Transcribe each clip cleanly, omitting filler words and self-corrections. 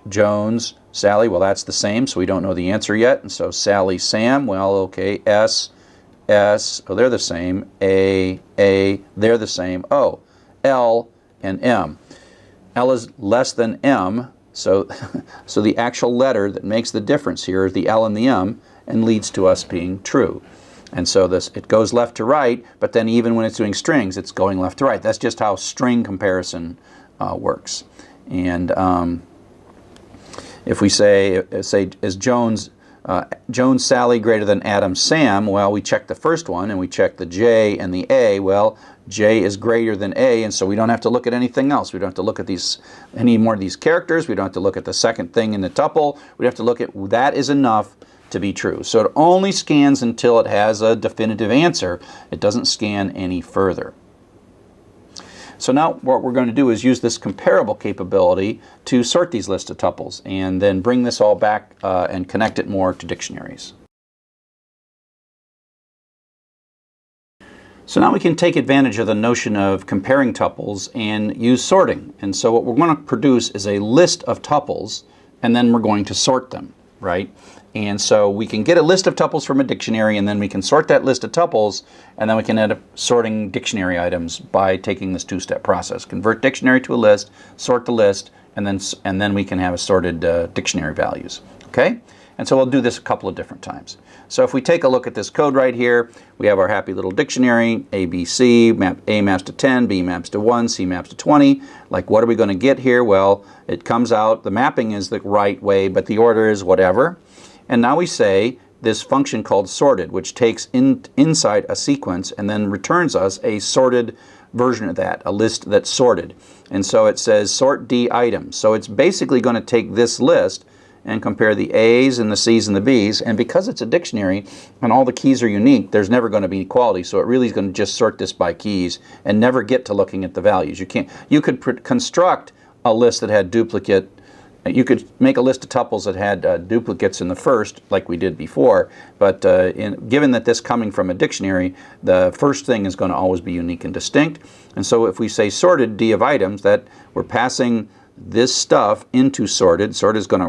Jones, Sally, well, that's the same, so we don't know the answer yet. And so Sally, Sam, well, okay, S, oh, they're the same. A, they're the same. O, L, and M. L is less than M, so, so the actual letter that makes the difference here is the L and the M, and leads to us being true. And so it goes left to right, but then even when it's doing strings, it's going left to right. That's just how string comparison works. And if we say is Jones, Sally greater than Adam, Sam, well, we check the first one, and we check the J and the A. Well, J is greater than A, and so we don't have to look at anything else. We don't have to look at any more of these characters. We don't have to look at the second thing in the tuple. We have to look at that is enough to be true. So it only scans until it has a definitive answer. It doesn't scan any further. So now what we're going to do is use this comparable capability to sort these lists of tuples and then bring this all back and connect it more to dictionaries. So now we can take advantage of the notion of comparing tuples and use sorting. And so what we're going to produce is a list of tuples, and then we're going to sort them, right? And so we can get a list of tuples from a dictionary, and then we can sort that list of tuples, and then we can end up sorting dictionary items by taking this two-step process. Convert dictionary to a list, sort the list, and then we can have assorted dictionary values, okay? And so we'll do this a couple of different times. So if we take a look at this code right here, we have our happy little dictionary, A, B, C, A maps to 10, B maps to 1, C maps to 20. Like, what are we going to get here? Well, it comes out, the mapping is the right way, but the order is whatever. And now we say this function called sorted, which takes inside a sequence and then returns us a sorted version of that, a list that's sorted. And so it says sort D items. So it's basically going to take this list and compare the A's and the C's and the B's, and because it's a dictionary and all the keys are unique, there's never going to be equality, so it really is going to just sort this by keys and never get to looking at the values. You could construct a list that had duplicate, you could make a list of tuples that had duplicates in the first, like we did before, but given that this coming from a dictionary, the first thing is going to always be unique and distinct. And so if we say sorted D of items, that we're passing this stuff into sorted. Sorted is going to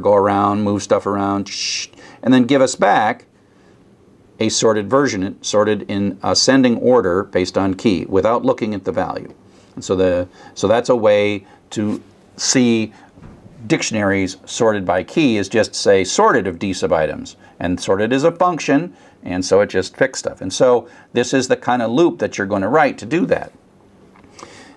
go around, move stuff around, and then give us back a sorted version, sorted in ascending order based on key, without looking at the value. And so that's a way to see dictionaries sorted by key, is just say sorted of D sub items. And sorted is a function, and so it just fixed stuff. And so this is the kind of loop that you're going to write to do that.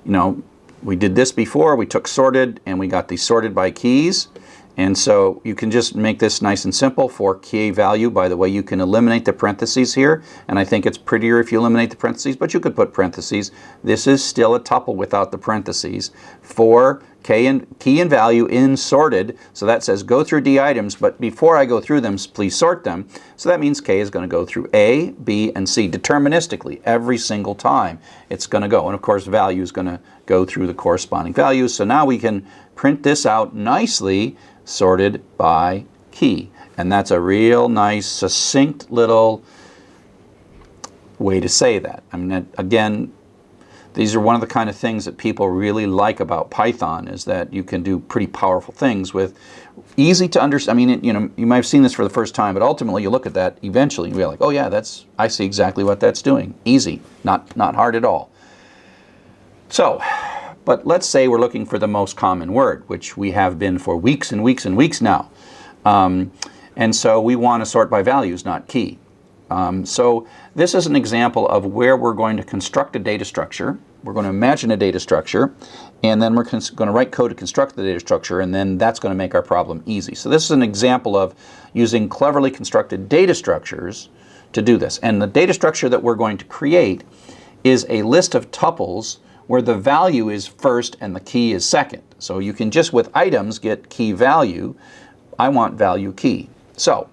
You know, we did this before. We took sorted and we got these sorted by keys. And so you can just make this nice and simple for key value. By the way, you can eliminate the parentheses here. And I think it's prettier if you eliminate the parentheses, but you could put parentheses. This is still a tuple without the parentheses for key and value in sorted. So that says go through D items, but before I go through them, please sort them. So that means K is going to go through A, B, and C deterministically every single time it's going to go. And of course, value is going to go through the corresponding values. So now we can print this out nicely, sorted by key. And that's a real nice, succinct little way to say that. I mean, again, these are one of the kind of things that people really like about Python, is that you can do pretty powerful things with easy to understand. I mean, you might have seen this for the first time, but ultimately you look at that eventually and you'll be like, oh yeah, I see exactly what that's doing. Easy, not hard at all. So, but let's say we're looking for the most common word, which we have been for weeks and weeks and weeks now. And so we want to sort by values, not key. So this is an example of where we're going to construct a data structure. We're going to imagine a data structure, and then we're going to write code to construct the data structure, and then that's going to make our problem easy. So this is an example of using cleverly constructed data structures to do this. And the data structure that we're going to create is a list of tuples where the value is first and the key is second. So you can just, with items, get key value. I want value key. So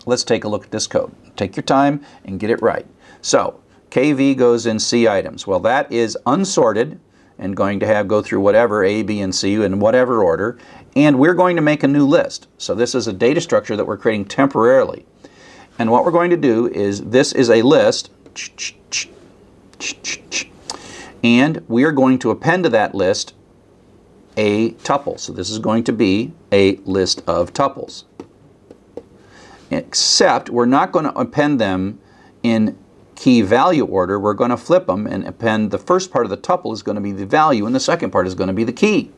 let's take a look at this code. Take your time and get it right. So KV goes in C items. Well, that is unsorted and going to go through whatever A, B, and C in whatever order. And we're going to make a new list. So this is a data structure that we're creating temporarily. And what we're going to do is, this is a list. And we are going to append to that list a tuple. So this is going to be a list of tuples. Except we're not going to append them in key value order. We're going to flip them and append the first part of the tuple is going to be the value and the second part is going to be the key.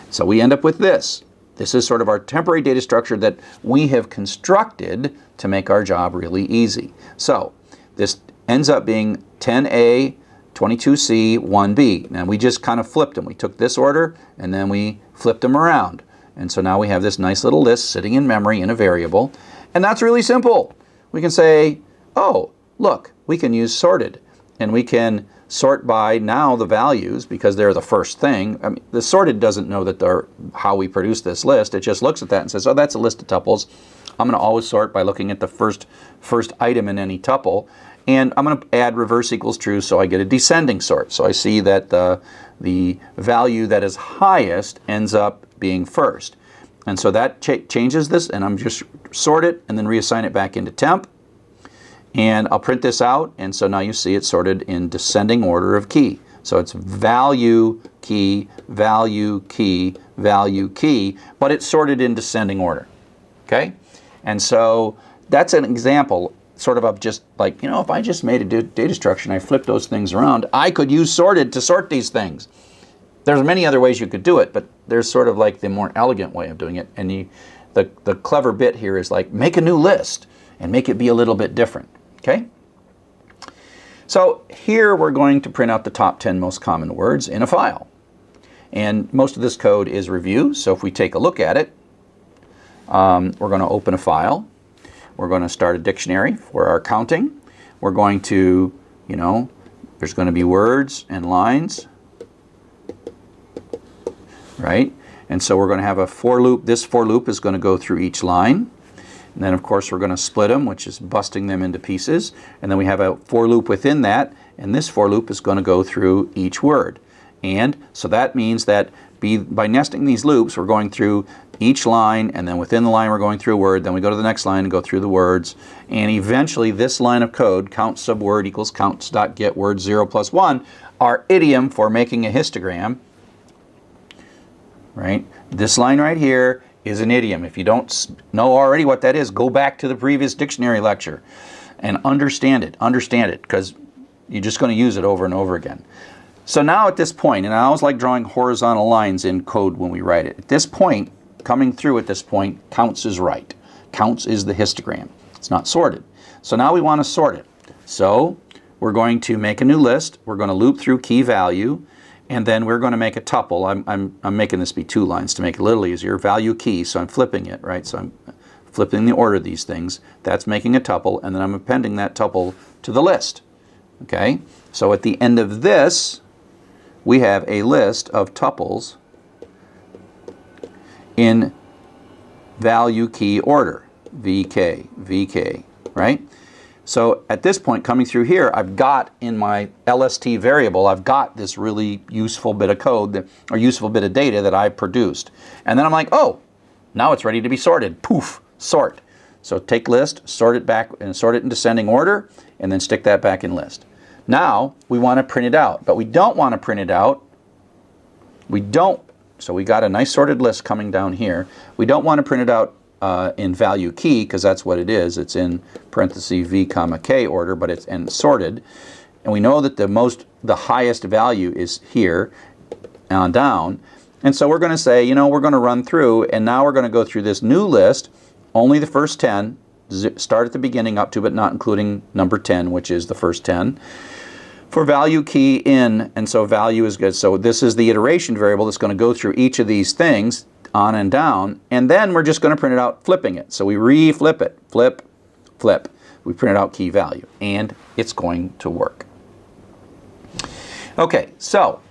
So we end up with this. This is sort of our temporary data structure that we have constructed to make our job really easy. So this ends up being 10A, 22C, 1B. Now we just kind of flipped them. We took this order and then we flipped them around. And so now we have this nice little list sitting in memory in a variable. And that's really simple. We can say, oh, look, we can use sorted. And we can sort by now the values because they're the first thing. I mean, the sorted doesn't know that they're how we produce this list. It just looks at that and says, oh, that's a list of tuples. I'm going to always sort by looking at the first item in any tuple. And I'm going to add reverse equals true so I get a descending sort. So I see that the value that is highest ends up being first. And so that changes this, and I'm just sort it and then reassign it back into temp. And I'll print this out, and so now you see it sorted in descending order of key. So it's value, key, value, key, value, key, but it's sorted in descending order. Okay? And so that's an example sort of just like, you know, if I just made a data structure and I flipped those things around, I could use sorted to sort these things. There's many other ways you could do it, but there's sort of like the more elegant way of doing it. And the clever bit here is like make a new list and make it be a little bit different. Okay? So here we're going to print out the top 10 most common words in a file. And most of this code is review, so if we take a look at it, we're going to open a file. We're going to start a dictionary for our counting. We're going to, you know, there's going to be words and lines, right? And so we're going to have a for loop. This for loop is going to go through each line. And then, of course, we're going to split them, which is busting them into pieces. And then we have a for loop within that, and this for loop is going to go through each word. And so that means that by nesting these loops, we're going through each line, and then within the line we're going through a word, then we go to the next line and go through the words, and eventually this line of code, count subword equals counts.getWord 0 plus 1, our idiom for making a histogram, right? This line right here is an idiom. If you don't know already what that is, go back to the previous dictionary lecture and understand it, because you're just going to use it over and over again. So now at this point, and I always like drawing horizontal lines in code when we write it, at this point, coming through at this point, counts is right. Counts is the histogram. It's not sorted. So now we want to sort it. So we're going to make a new list. We're going to loop through key value, and then we're going to make a tuple. I'm making this be 2 lines to make it a little easier. Value key, so I'm flipping it, right? So I'm flipping the order of these things. That's making a tuple, and then I'm appending that tuple to the list. Okay? So at the end of this, we have a list of tuples in value key order, VK, VK, right? So at this point, coming through here, I've got in my LST variable, I've got this really useful bit of code, or useful bit of data that I produced. And then I'm like, oh, now it's ready to be sorted. Poof, sort. So take list, sort it back, and sort it in descending order, and then stick that back in list. Now, we want to print it out, but we don't want to print it out. So we got a nice sorted list coming down here. We don't want to print it out in value key, because that's what it is. It's in parentheses V comma K order, but it's sorted. And we know that the highest value is here on down. And so we're going to say, you know, we're going to run through, and now we're going to go through this new list, only the first 10, start at the beginning up to, but not including number 10, which is the first 10. For value key in, and so value is good. So this is the iteration variable that's going to go through each of these things on and down, and then we're just going to print it out flipping it. So we re-flip it, flip, flip. We print it out key value, and it's going to work. Okay, so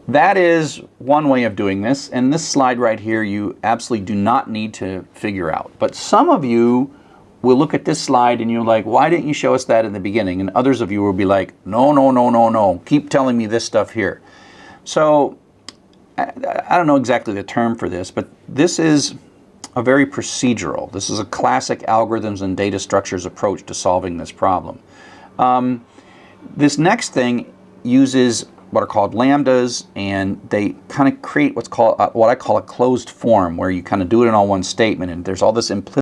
that is one way of doing this, and this slide right here you absolutely do not need to figure out. But some of you will look at this slide and you're like, why didn't you show us that in the beginning? And others of you will be like, no, keep telling me this stuff here. So I don't know exactly the term for this, but this is a very procedural. This is a classic algorithms and data structures approach to solving this problem. This next thing uses what are called lambdas, and they kind of create what's called what I call a closed form, where you kind of do it in all one statement, and there's all this implicit